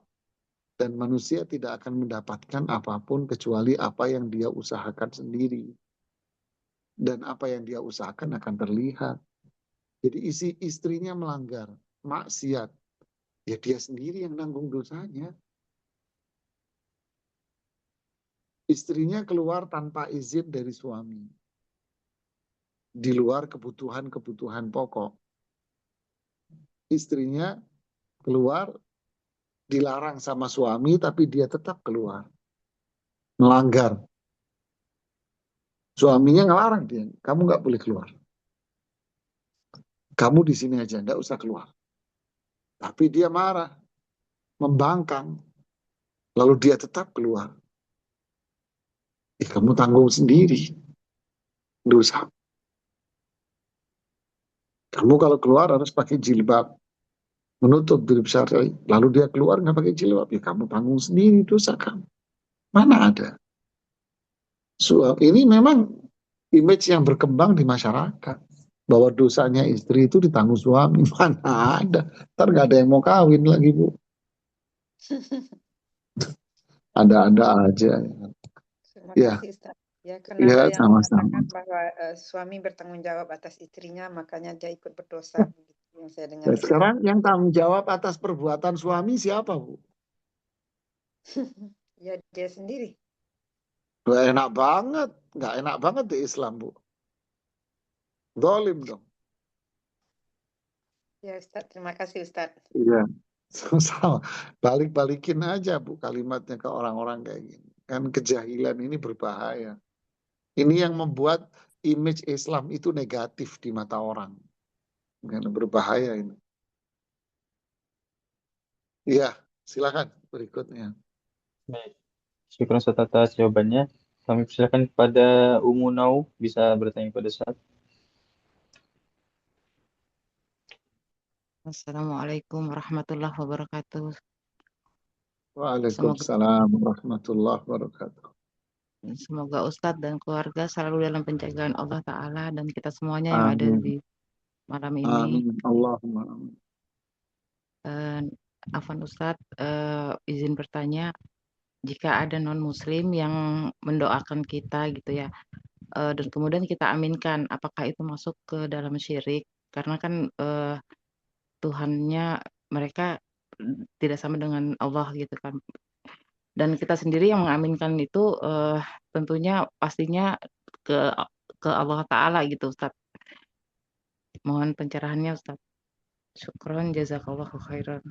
Dan manusia tidak akan mendapatkan apapun kecuali apa yang dia usahakan sendiri. Dan apa yang dia usahakan akan terlihat. Jadi istrinya melanggar maksiat, ya dia sendiri yang nanggung dosanya. Istrinya keluar tanpa izin dari suami. di luar kebutuhan-kebutuhan pokok. Istrinya keluar, dilarang sama suami, tapi dia tetap keluar. Melanggar. Suaminya ngelarang dia, kamu nggak boleh keluar. Kamu di sini aja, nggak usah keluar. Tapi dia marah, membangkang, lalu dia tetap keluar. Kamu tanggung sendiri dosa. Kamu kalau keluar harus pakai jilbab, menutup diri syar'i. Lalu dia keluar nggak pakai jilbab, ya kamu tanggung sendiri dosa kamu. Mana ada? Ini memang image yang berkembang di masyarakat, bahwa dosanya istri itu ditanggung suami. Mana ada? Ntar nggak ada yang mau kawin lagi, Bu. Ada-ada aja. Terima Ya, kasih, Ustaz. Ya, karena ya ada yang sama-sama. mengatakan bahwa suami bertanggung jawab atas istrinya, makanya dia ikut berdosa. Begitu yang saya dengar, Nah, Ustaz. sekarang yang tanggung jawab atas perbuatan suami siapa, Bu? Ya, dia sendiri. Nggak enak banget. Nggak enak banget di Islam, Bu. Zalim dong. Ya, Ustaz. Terima kasih, Ustaz. Iya. Sama. Balik-balikin aja, Bu, kalimatnya ke orang-orang kayak gini. Kan kejahilan ini berbahaya. Ini yang membuat image Islam itu negatif di mata orang. Karena berbahaya ini. Iya, silakan berikutnya. Baik. Syukur Ustaz atas jawabannya. Kami persilakan kepada Umu Nau, bisa bertanya pada Ustaz. Assalamualaikum warahmatullahi wabarakatuh. Waalaikumsalam warahmatullahi wabarakatuh. Semoga Ustadz dan keluarga selalu dalam penjagaan Allah Ta'ala dan kita semuanya yang ada Amin. di malam ini. Amin. Allahumma amin. Afwan Ustadz, izin bertanya, jika ada non-muslim yang mendoakan kita gitu ya, dan kemudian kita aminkan, apakah itu masuk ke dalam syirik? Karena kan Tuhannya mereka tidak sama dengan Allah gitu kan. Dan kita sendiri yang mengaminkan itu tentunya pastinya ke Allah Ta'ala gitu Ustaz. Mohon pencerahannya Ustaz. Syukron jazakallahu khairan.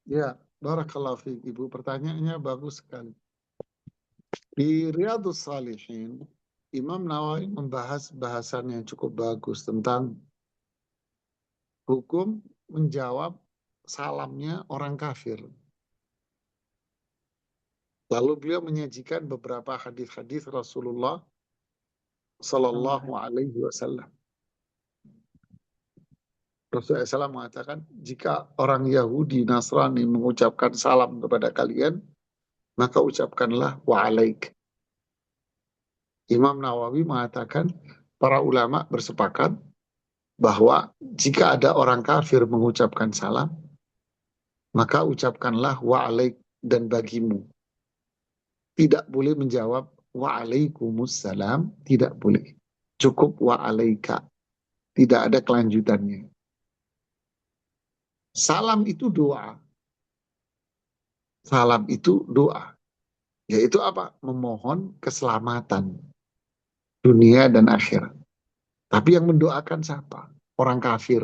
Ya, barakallahu fiik, Ibu. Pertanyaannya bagus sekali. Di Riyadhus Shalihin, Imam Nawawi membahas bahasan yang cukup bagus tentang hukum menjawab salamnya orang kafir. Lalu beliau menyajikan beberapa hadis-hadis Rasulullah Sallallahu Alaihi Wasallam. Rasulullah SAW mengatakan, jika orang Yahudi Nasrani mengucapkan salam kepada kalian, maka ucapkanlah wa'alaik. Imam Nawawi mengatakan, para ulama bersepakat bahwa jika ada orang kafir mengucapkan salam, maka ucapkanlah wa'alaik dan bagimu. Tidak boleh menjawab wa'alaikumussalam, tidak boleh. Cukup wa'alaika. Tidak ada kelanjutannya. Salam itu doa. Salam itu doa. Yaitu apa? Memohon keselamatan dunia dan akhirat. Tapi yang mendoakan siapa? Orang kafir.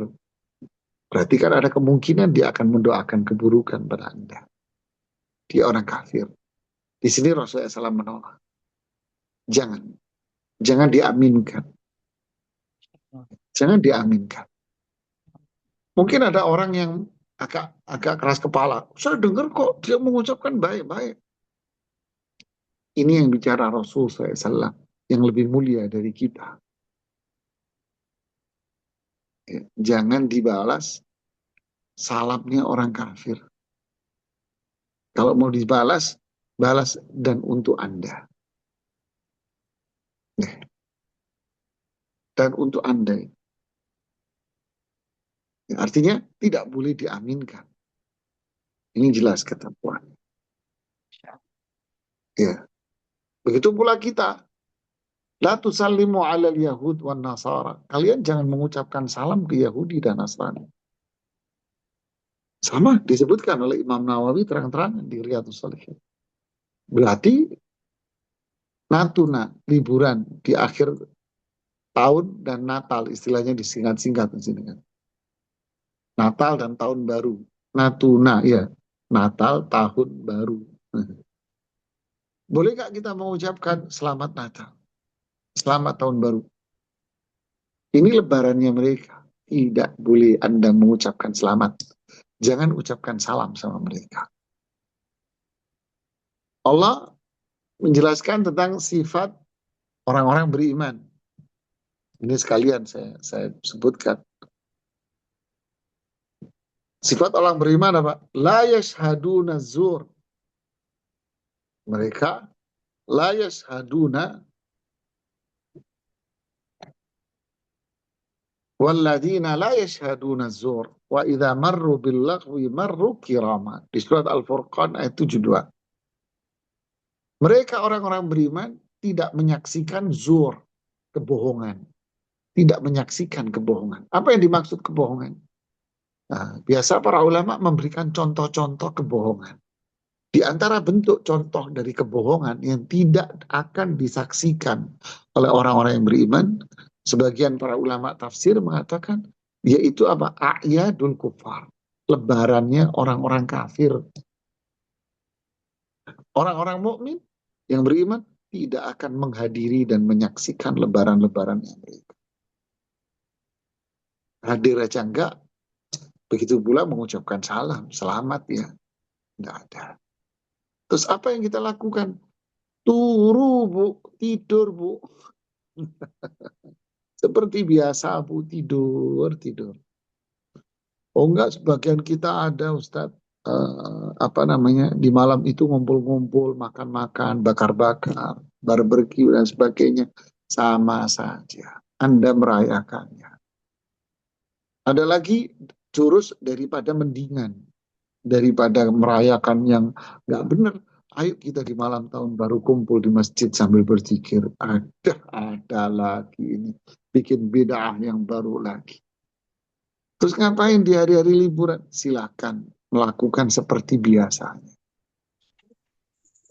Berarti kan ada kemungkinan dia akan mendoakan keburukan pada Anda. Dia orang kafir. Di sini Rasulullah SAW menolak. Jangan. Jangan diaminkan. Jangan diaminkan. Mungkin ada orang yang agak keras kepala. Saya dengar kok dia mengucapkan baik-baik. Ini yang bicara Rasulullah SAW. Yang lebih mulia dari kita. Jangan dibalas salamnya orang kafir. Kalau mau dibalas, balas dan untuk Anda. Dan untuk Anda. Artinya tidak boleh diaminkan. Ini jelas ketentuan. Ya. Begitu pula kita. La tusallimu alal yahud wan nasara. Kalian jangan mengucapkan salam ke Yahudi dan Nasrani. Sama disebutkan oleh Imam Nawawi terang-terangan di Riyadhus Shalihin. Berarti Natuna, liburan di akhir tahun dan Natal, istilahnya disingkat-singkat di sini kan. Natal dan tahun baru. Natuna, ya. Natal, tahun baru. Boleh nggak kita mengucapkan selamat Natal, selamat tahun baru? Ini lebarannya mereka. Tidak boleh Anda mengucapkan selamat. Jangan ucapkan salam sama mereka. Allah menjelaskan tentang sifat orang-orang beriman. Ini sekalian saya sebutkan. Sifat orang beriman apa? La yashhaduna zur. Mereka la yashhaduna walladzina la yashhaduna zur wa idza marru bil laghwi marru kirama. Di surat Al-Furqan ayat 72. Mereka orang-orang beriman tidak menyaksikan zur, kebohongan. Tidak menyaksikan kebohongan. Apa yang dimaksud kebohongan? Nah, biasa para ulama memberikan contoh-contoh kebohongan. Di antara bentuk contoh dari kebohongan yang tidak akan disaksikan oleh orang-orang yang beriman, sebagian para ulama tafsir mengatakan, yaitu apa? A'yadul kufar. Lebarannya orang-orang kafir. Orang-orang mukmin yang beriman tidak akan menghadiri dan menyaksikan lebaran-lebaran yang mereka. Hadir aja enggak, begitu pula mengucapkan salam, selamat ya. Enggak ada. Terus apa yang kita lakukan? Turu bu, tidur bu. Seperti biasa bu, tidur. Oh enggak, sebagian kita ada Ustadz, di malam itu ngumpul-ngumpul, makan-makan, bakar-bakar, barbecue dan sebagainya. Sama saja. Anda merayakannya. Ada lagi jurus daripada mendingan, daripada merayakan yang nggak benar. Ayo kita di malam tahun baru kumpul di masjid sambil berzikir. Ada lagi ini. Bikin bid'ah yang baru lagi. Terus ngapain di hari-hari liburan? Silakan melakukan seperti biasanya.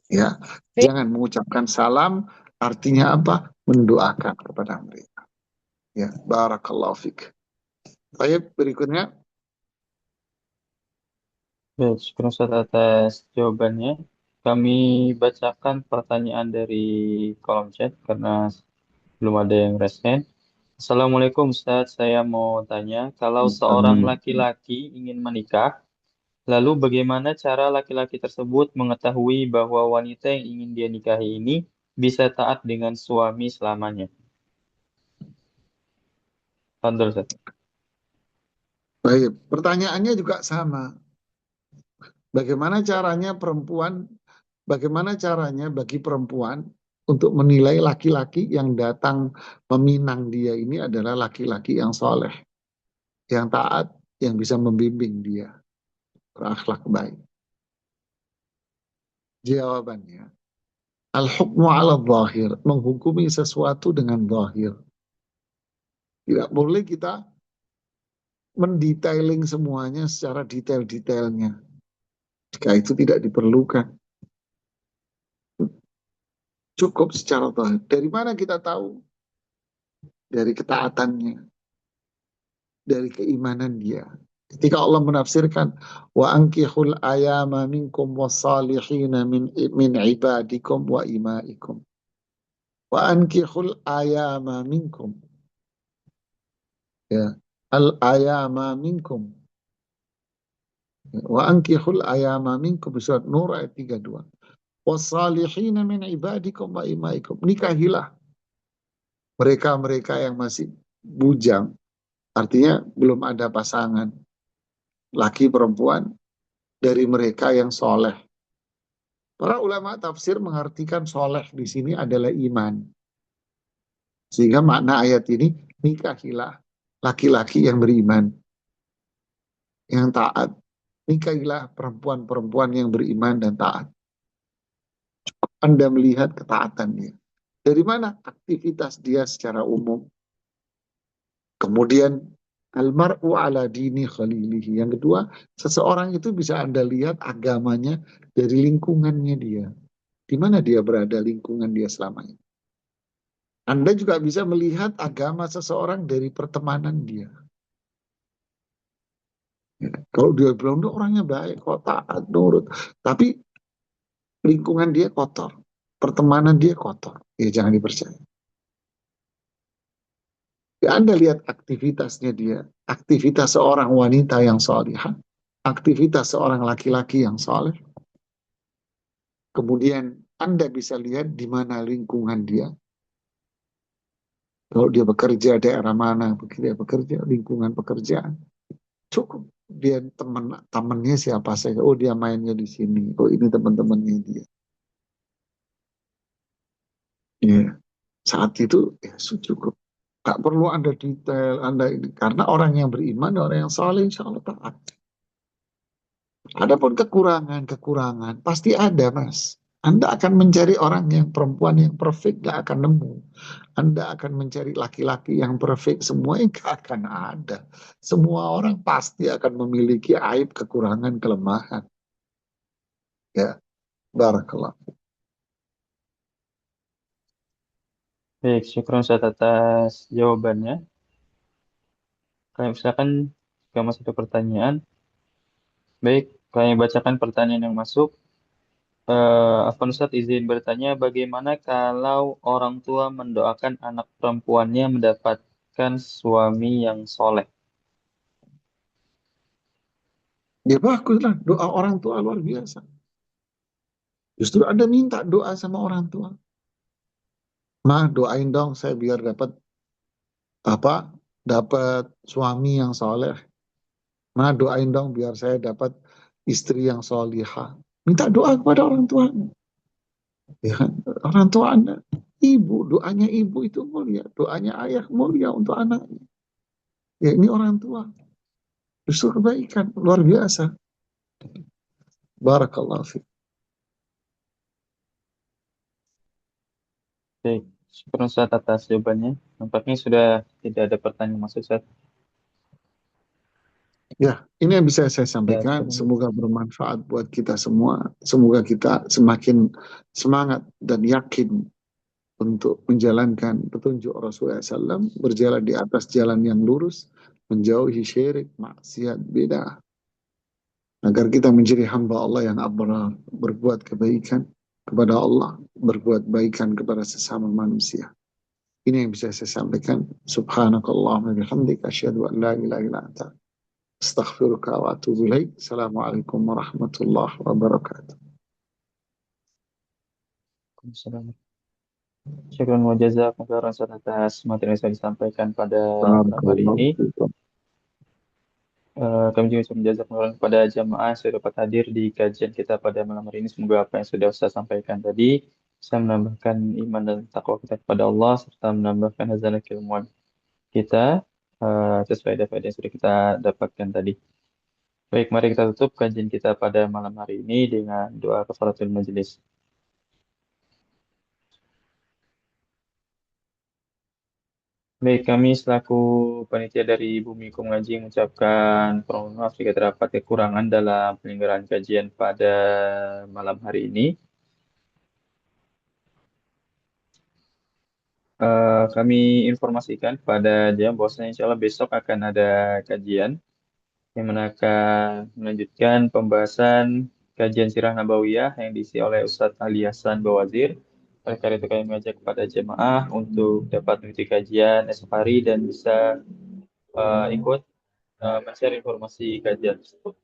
Ya, jangan mengucapkan salam. Artinya apa? Mendoakan kepada mereka. Ya, barakallahu fiik. Baik, berikutnya. Baik, syukur Ustaz atas jawabannya. Kami bacakan pertanyaan dari kolom chat karena belum ada yang respon. Assalamualaikum Ustaz, saya mau tanya, kalau seorang laki-laki ingin menikah, lalu bagaimana cara laki-laki tersebut mengetahui bahwa wanita yang ingin dia nikahi ini bisa taat dengan suami selamanya? Tafadhol, Ustaz. Baik, pertanyaannya juga sama. Bagaimana caranya bagi perempuan untuk menilai laki-laki yang datang meminang dia ini adalah laki-laki yang soleh, yang taat, yang bisa membimbing dia berakhlak baik? Jawabannya, al-hukmu ala zahir, menghukumi sesuatu dengan zahir. Tidak boleh kita mendetailing semuanya secara detail-detailnya. Jika itu tidak diperlukan. Cukup secara zahir. Dari mana kita tahu? Dari ketaatannya. Dari keimanan dia. Ketika Allah menafsirkan wa ankihul ayama minkum wassalihina min ibadikum wa imaikum. Wa ankihul ayama minkum. Ya, al ayama minkum. Wa ankihul ayama minkum, surat Nur ayat 32. Wassalihina min ibadikum wa imaikum. Nikahilah mereka-mereka yang masih bujang, artinya belum ada pasangan, laki perempuan, dari mereka yang soleh. Para ulama tafsir mengartikan soleh di sini adalah iman. Sehingga makna ayat ini, nikahilah laki-laki yang beriman, yang taat. Nikahilah perempuan-perempuan yang beriman dan taat. Anda melihat ketaatannya. Dari mana? Aktivitas dia secara umum. Kemudian almar'u ala dini khalilihi. Yang kedua, seseorang itu bisa Anda lihat agamanya dari lingkungannya dia. Di mana dia berada, lingkungan dia selama ini. Anda juga bisa melihat agama seseorang dari pertemanan dia. Ya, kalau dia bilang, "Dia orangnya baik, kok taat, nurut." Tapi lingkungan dia kotor. Pertemanan dia kotor. Ya jangan dipercaya. Ya, Anda lihat aktivitasnya dia. Aktivitas seorang wanita yang salihah. Aktivitas seorang laki-laki yang saleh. Kemudian Anda bisa lihat di mana lingkungan dia. Kalau dia bekerja daerah mana, dia bekerja, lingkungan pekerjaan. Cukup. Dia temannya siapa saja. Oh, dia mainnya di sini. Oh, ini teman-temannya dia. Ya, saat itu ya cukup. Gak perlu Anda detail, Anda ini. Karena orang yang beriman, orang yang saleh, insya Allah taat. Adapun kekurangan, pasti ada, Mas. Anda akan mencari orang yang perempuan yang perfect, gak akan nemu. Anda akan mencari laki-laki yang perfect, semuanya gak akan ada. Semua orang pasti akan memiliki aib, kekurangan, kelemahan. Ya, barakallah. Baik, syukur Ustaz atas jawabannya. Kami silakan jika masih ada pertanyaan. Baik, kami bacakan pertanyaan yang masuk. Afwan Ustaz izin bertanya, bagaimana kalau orang tua mendoakan anak perempuannya mendapatkan suami yang soleh? Ya baguslah, doa orang tua luar biasa. Justru Anda minta doa sama orang tua. Ma, doain dong saya biar dapat apa? Dapat suami yang soleh. Ma, doain dong biar saya dapat istri yang solihah. Minta doa kepada orang tua. Ya kan? Orang tua Anda, ibu, doanya ibu itu mulia. Doanya ayah mulia untuk anaknya. Ya ini orang tua. Justru kebaikan, luar biasa. Barakallahu fiik. Baik, syukur Ustaz atas jawabannya. Nampaknya sudah tidak ada pertanyaan masuk Ustaz. Ya, ini yang bisa saya Ya, sampaikan. syukur. Semoga bermanfaat buat kita semua. Semoga kita semakin semangat dan yakin untuk menjalankan petunjuk Rasulullah SAW, berjalan di atas jalan yang lurus, menjauhi syirik, maksiat, bid'ah, agar kita menjadi hamba Allah yang abrar, berbuat kebaikan kepada Allah, berbuat baikan kepada sesama manusia. Ini yang bisa saya sampaikan. Subhanakallahumma bihamdik, asyhadu an la ilaha illa anta, astaghfiruka wa atubu ilaik. Assalamualaikum warahmatullahi wabarakatuh. Assalamualaikum. Syukran wa jazakum khairan Ustaz atas materi yang sudah disampaikan pada malam hari Barakallahu ini. fiikum. Kami juga menjazakum khairan kepada jamaah yang sudah dapat hadir di kajian kita pada malam hari ini. Semoga apa yang sudah Ustaz sampaikan tadi bisa menambahkan iman dan takwa kita kepada Allah serta menambahkan hazanah keilmuan kita atas faedah-faedah yang sudah kita dapatkan tadi. Baik, mari kita tutup kajian kita pada malam hari ini dengan doa kafaratul majelis. Baik, kami selaku panitia dari Bumiku Mengaji mengucapkan permohonan maaf jika terdapat kekurangan dalam penyelenggaraan kajian pada malam hari ini. Kami informasikan kepada jam bahwasanya insya Allah besok akan ada kajian yang mana akan melanjutkan pembahasan kajian Sirah Nabawiyah yang diisi oleh Ustadz Ali Hasan Bawazir. Oleh karena itu kami mengajak kepada jemaah untuk dapat mengikuti kajian esok hari dan bisa ikut men-share informasi kajian tersebut.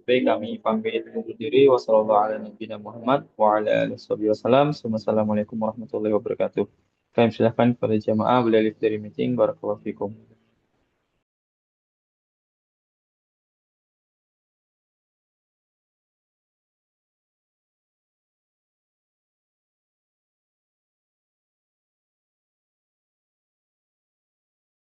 Baik, kami pamit undur diri. Wassalamualaikum warahmatullahi wabarakatuh. Kami silakan kepada jemaah berdiri dari meeting. Barakallahu fikum.